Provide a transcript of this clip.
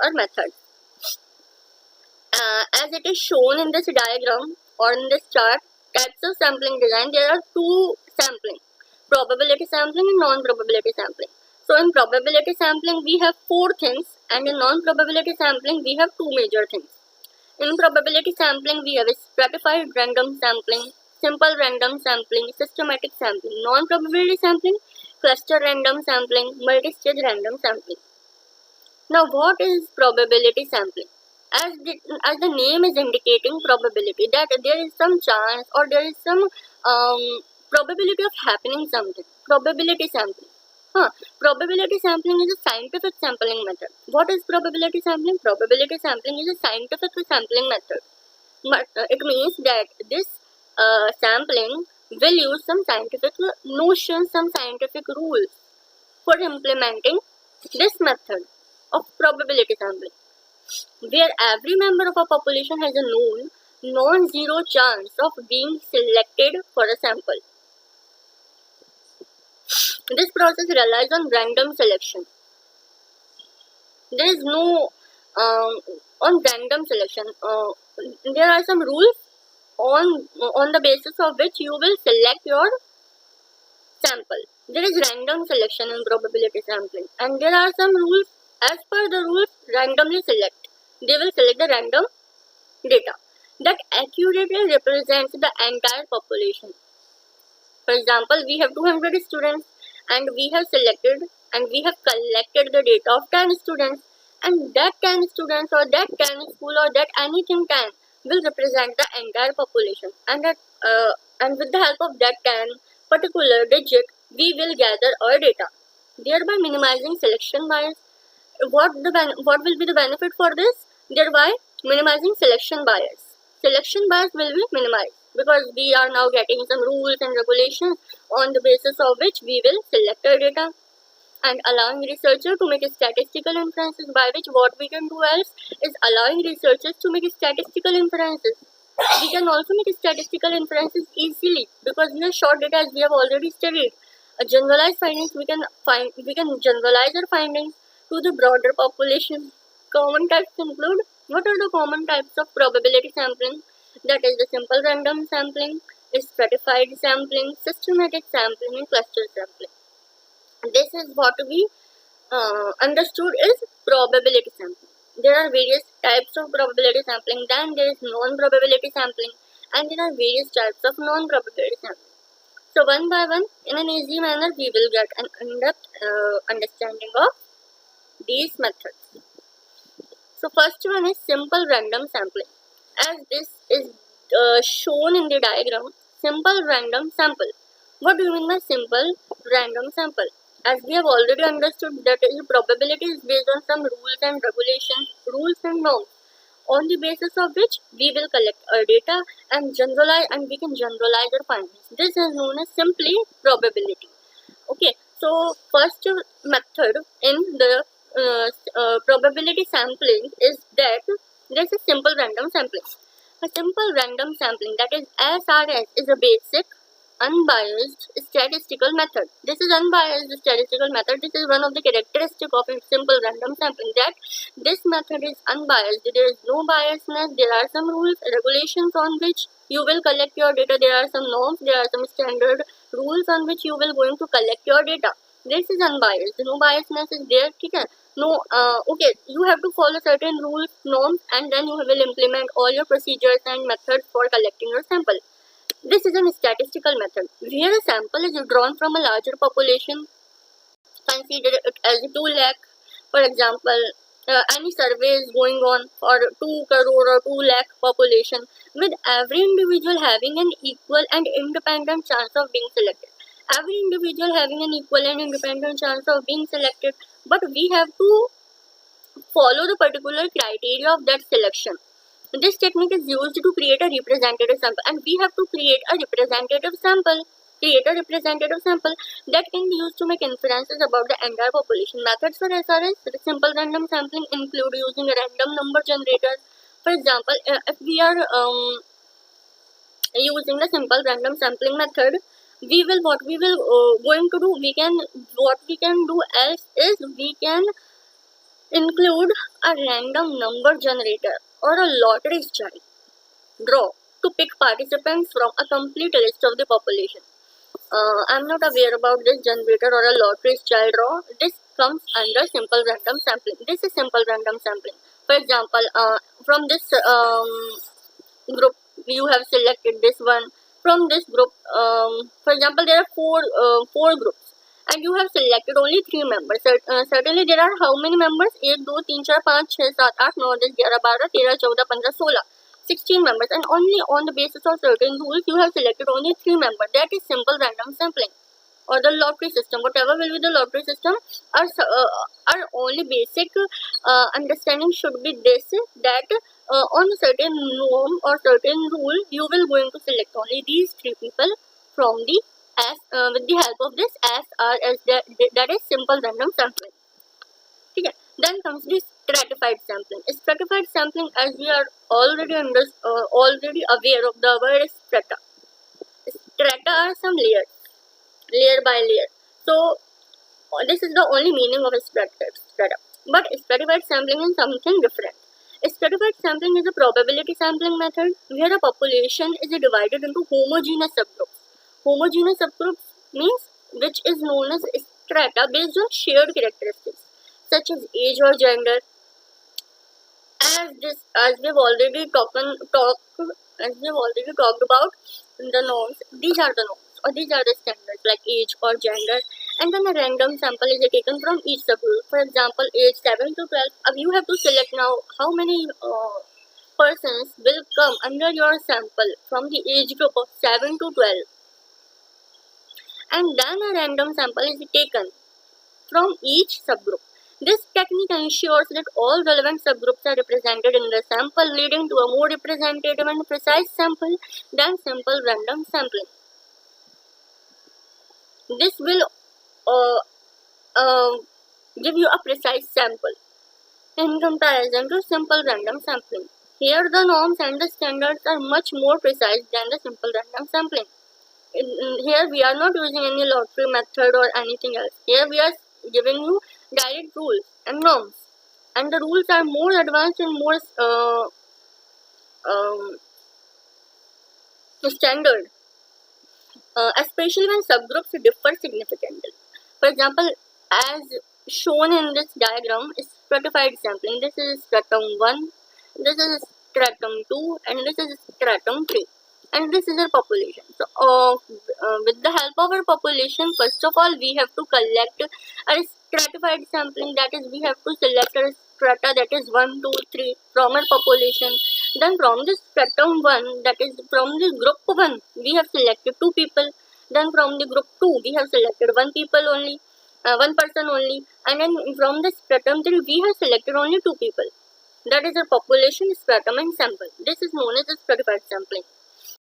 or methods. As it is shown in this diagram or in this chart, types of sampling design, there are two sampling, probability sampling and non-probability sampling. So in probability sampling we have four things, and in non-probability sampling we have two major things. In probability sampling we have stratified random sampling, simple random sampling, systematic sampling. Non-probability sampling, cluster random sampling, multi-stage random sampling. Now what is probability sampling? As the name is indicating probability, that there is some chance or there is some probability of happening something. Probability sampling. Probability sampling is a scientific sampling method. What is probability sampling? Probability sampling is a scientific sampling method. It means that this sampling will use some scientific notions, some scientific rules for implementing this method of probability sampling, where every member of a population has a known non-zero chance of being selected for a sample. This process relies on random selection. There is no on random selection. There are some rules on the basis of which you will select your sample. There is random selection in probability sampling, and there are some rules. As per the rules, randomly select. They will select the random data that accurately represents the entire population. For example, we have 200 students and we have selected and we have collected the data of 10 students, and that 10 students or that 10 school or that anything 10 will represent the entire population, and with the help of that 10 particular digit we will gather our data, thereby minimizing selection bias. What will be the benefit for this? Thereby minimizing selection bias. Selection bias will be minimized because we are now getting some rules and regulations on the basis of which we will select our data, and allowing researchers to make statistical inferences, by which what we can do else is allowing researchers to make statistical inferences. We can also make statistical inferences easily because we have short data, as we have already studied. Generalized findings, we can generalize our findings to the broader population. Common types include, what are the common types of probability sampling? That is the simple random sampling, stratified sampling, systematic sampling, and cluster sampling. This is what we understood is probability sampling. There are various types of probability sampling. Then there is non-probability sampling, and there are various types of non-probability sampling. So one by one, in an easy manner, we will get an in-depth understanding of these methods. So first one is simple random sampling. As this is shown in the diagram, simple random sample. What do you mean by simple random sample? As we have already understood that probability is based on some rules and regulations, rules and norms, on the basis of which we will collect our data and we can generalize our findings. This is known as simply probability. Okay, so first method in the probability sampling is that there is a simple random sampling. A simple random sampling, that is SRS, is a basic unbiased statistical method. This is unbiased statistical method. This is one of the characteristics of a simple random sampling, that this method is unbiased. There is no biasness. There are some rules, regulations on which you will collect your data. There are some norms. There are some standard rules on which you will going to collect your data. This is unbiased. No biasness is there. Okay? No. Okay. You have to follow certain rules, norms, and then you will implement all your procedures and methods for collecting your sample. This is a statistical method where a sample is drawn from a larger population. Consider it as 2 lakh. For example, any survey is going on for 2 crore or 2 lakh population, with every individual having an equal and independent chance of being selected. Every individual having an equal and independent chance of being selected, but we have to follow the particular criteria of that selection. This technique is used to create a representative sample, and we have to create a representative sample. That can be used to make inferences about the entire population. Methods for SRS, simple random sampling, include using a random number generator. For example, if we are using the simple random sampling method, what we will going to do, we can do else is we can include a random number generator or a lottery style draw to pick participants from a complete list of the population. I'm not aware about this generator or a lottery style draw. This comes under simple random sampling. This is simple random sampling. For example, from this group, you have selected this one. From this group, for example, there are four groups, and you have selected only 3 members. Certainly, there are how many members? 1, 2, 3, 4, 5, 6, 7, 8, 9, 10, 11, 12, 13, 14, 15, 16 members, and only on the basis of certain rules you have selected only 3 members. That is simple random sampling, or the lottery system. Whatever will be the lottery system, our only basic understanding should be this, that on a certain norm or certain rule you will going to select only these 3 people from the as with the help of this SRS, that is simple random sampling. Okay. Then comes the stratified sampling. Stratified sampling, as we are already already aware of the word strata. Strata are some layers, layer by layer. So this is the only meaning of a strata. But stratified sampling is something different. Stratified sampling is a probability sampling method where a population is divided into homogeneous subgroups. Homogeneous subgroups means which is known as strata based on shared characteristics such as age or gender. As we've already talked about the norms, these are the norms or these are the standards like age or gender, and then a random sample is taken from each subgroup. For example, age 7 to 12. You have to select now how many persons will come under your sample from the age group of 7 to 12, and then a random sample is taken from each subgroup. This technique ensures that all relevant subgroups are represented in the sample, leading to a more representative and precise sample than simple random sampling. This will give you a precise sample in comparison to simple random sampling. Here the norms and the standards are much more precise than the simple random sampling. Here we are not using any lottery method or anything else. Here we are giving you direct rules and norms, and the rules are more advanced and more standard, especially when subgroups differ significantly. For example, as shown in this diagram, is stratified sampling. This is stratum 1, this is stratum 2, and this is stratum 3. And this is our population. So with the help of our population, first of all we have to collect a stratified sampling, that is we have to select a strata, that is 1, 2, 3 from our population. Then from this stratum 1, that is from the group 1, we have selected 2 people. Then from the group 2 we have selected 1 person only, and then from the stratum 3 we have selected only 2 people. That is our population, stratum and sample. This is known as a stratified sampling.